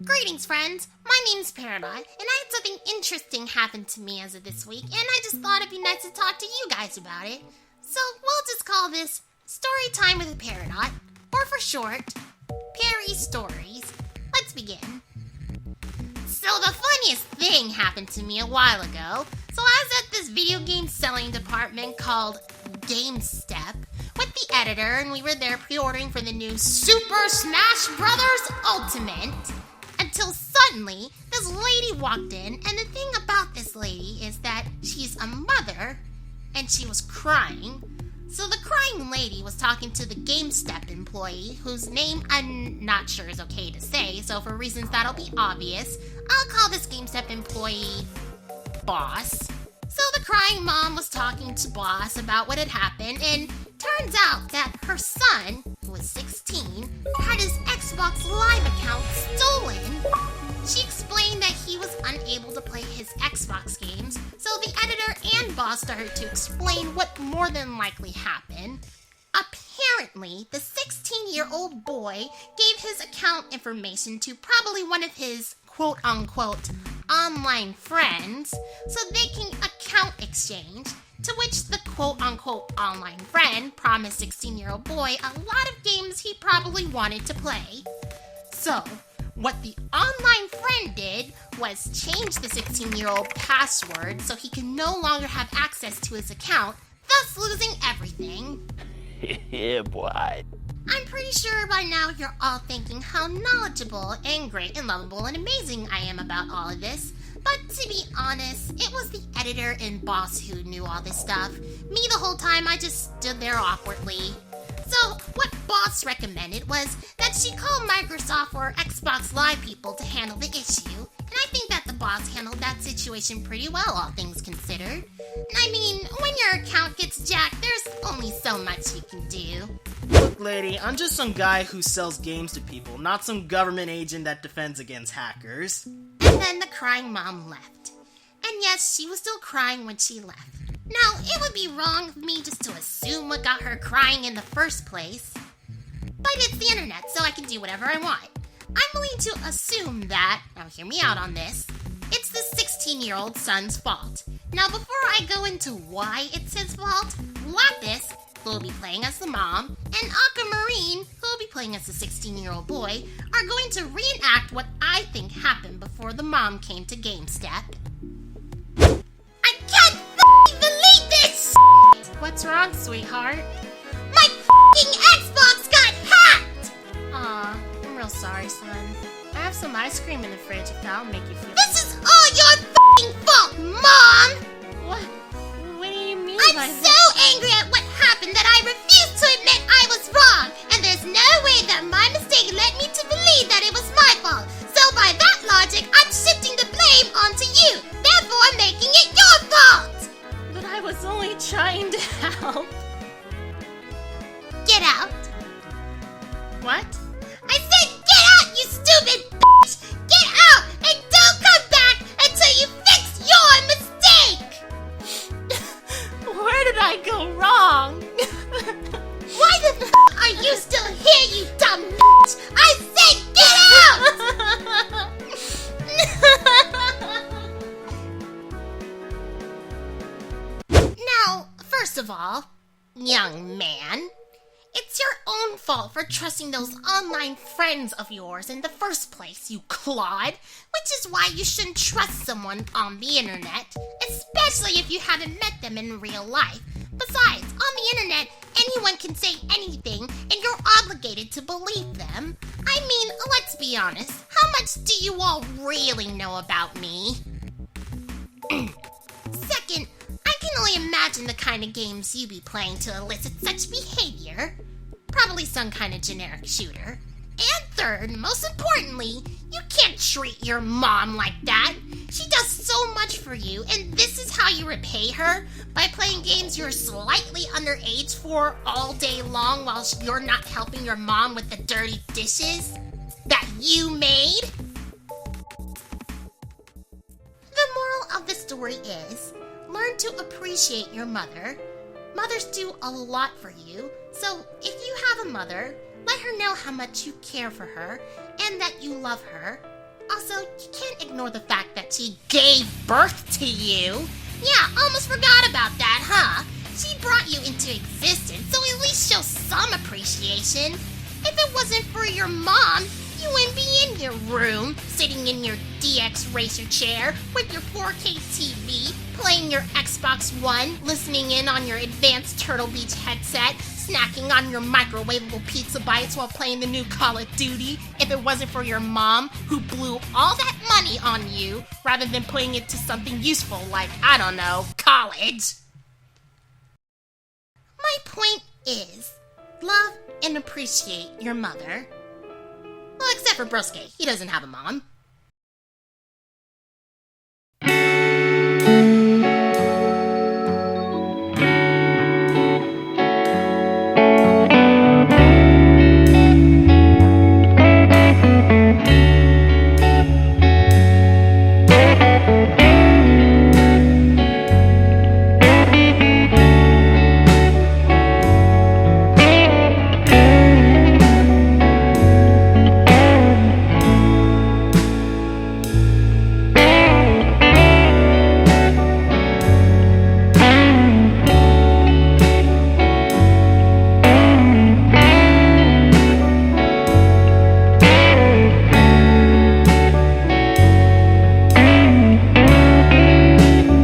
Greetings, friends. My name's Paradise, and I had something interesting happen to me as of this week, and I just thought it'd be nice to talk to you guys about it. So we'll just call this Story Time with a Paradise, or for short, Perry Stories. Let's begin. So the funniest thing happened to me a while ago. So I was at this video game selling department called GameStep with the editor, and we were there pre-ordering for the new Super Smash Bros. Ultimate. Until suddenly, this lady walked in, and the thing about this lady is that she's a mother, and she was crying. So the crying lady was talking to the GameStep employee, whose name I'm not sure is okay to say, so for reasons that'll be obvious, I'll call this GameStep employee Boss. So the crying mom was talking to Boss about what had happened, and turns out that her son, who was 16, had his Xbox Live account stolen. She explained that he was unable to play his Xbox games, so the editor and Boss started to explain what more than likely happened. Apparently, the 16-year-old boy gave his account information to probably one of his quote-unquote online friends so they can account exchange, to which the quote-unquote online friend promised 16-year-old boy a lot of games he probably wanted to play. So, what the online friend did was change the 16-year-old password so he could no longer have access to his account, thus losing everything. Yeah, boy. I'm pretty sure by now you're all thinking how knowledgeable and great and lovable and amazing I am about all of this. But to be honest, it was the editor and Boss who knew all this stuff. Me the whole time, I just stood there awkwardly. So what Boss recommended was that she call Microsoft or Xbox Live people to handle the issue. And I think that the Boss handled that situation pretty well, all things considered. I mean, when your account gets jacked, there's only so much you can do. Look, lady, I'm just some guy who sells games to people, not some government agent that defends against hackers. And then the crying mom left. And yes, she was still crying when she left. Now, it would be wrong of me just to assume what got her crying in the first place. But it's the internet, so I can do whatever I want. I'm willing to assume that, now hear me out on this, it's the 16-year-old son's fault. Now, before I go into why it's his fault, Lapis, who will be playing as the mom, and Aquamarine, who will be playing as the 16-year-old boy, are going to reenact what I think happened before the mom came to GameStep. I can't f***ing believe this shit! What's wrong, sweetheart? My f***ing Xbox got hacked! Aw, I'm real sorry, son. I have some ice cream in the fridge if that'll make you feel... This is all your f***ing fault, Mom! What do you mean by I'm so angry at what happened that I refuse to admit I was wrong, and there's no way that my mistake led me to believe that it was my fault. So by that logic, I'm shifting the blame onto you, therefore making it your fault! But I was only trying to help. Get out. What? I said get out, you stupid bitch! Get out, and don't come back until you fix your mistake! Where did I go wrong? Why the f*** are you still here, you dumb bitch? I said get out! Now, first of all, young man, it's your own fault for trusting those online friends of yours in the first place, you clod. Which is why you shouldn't trust someone on the internet, especially if you haven't met them in real life. Besides, on the internet, anyone can say anything, and you're obligated to believe them. I mean, let's be honest, how much do you all really know about me? Second, I can only imagine the kind of games you be playing to elicit such behavior. Probably some kind of generic shooter. And third, most importantly, you can't treat your mom like that. She does so much for you, and this is how you repay her? By playing games you're slightly underage for all day long while you're not helping your mom with the dirty dishes that you made? The moral of the story is, learn to appreciate your mother. Mothers do a lot for you, so if you have a mother, let her know how much you care for her and that you love her. Also, you can't ignore the fact that she gave birth to you. Yeah, almost forgot about that, huh? She brought you into existence, so at least show some appreciation. If it wasn't for your mom, you wouldn't be in your room, sitting in your DX racer chair with your 4K TV, playing your Xbox One, listening in on your advanced Turtle Beach headset, snacking on your microwavable pizza bites while playing the new Call of Duty, if it wasn't for your mom, who blew all that money on you, rather than putting it to something useful like, I don't know, college. My point is, love and appreciate your mother. Well, except for Brosuke, he doesn't have a mom.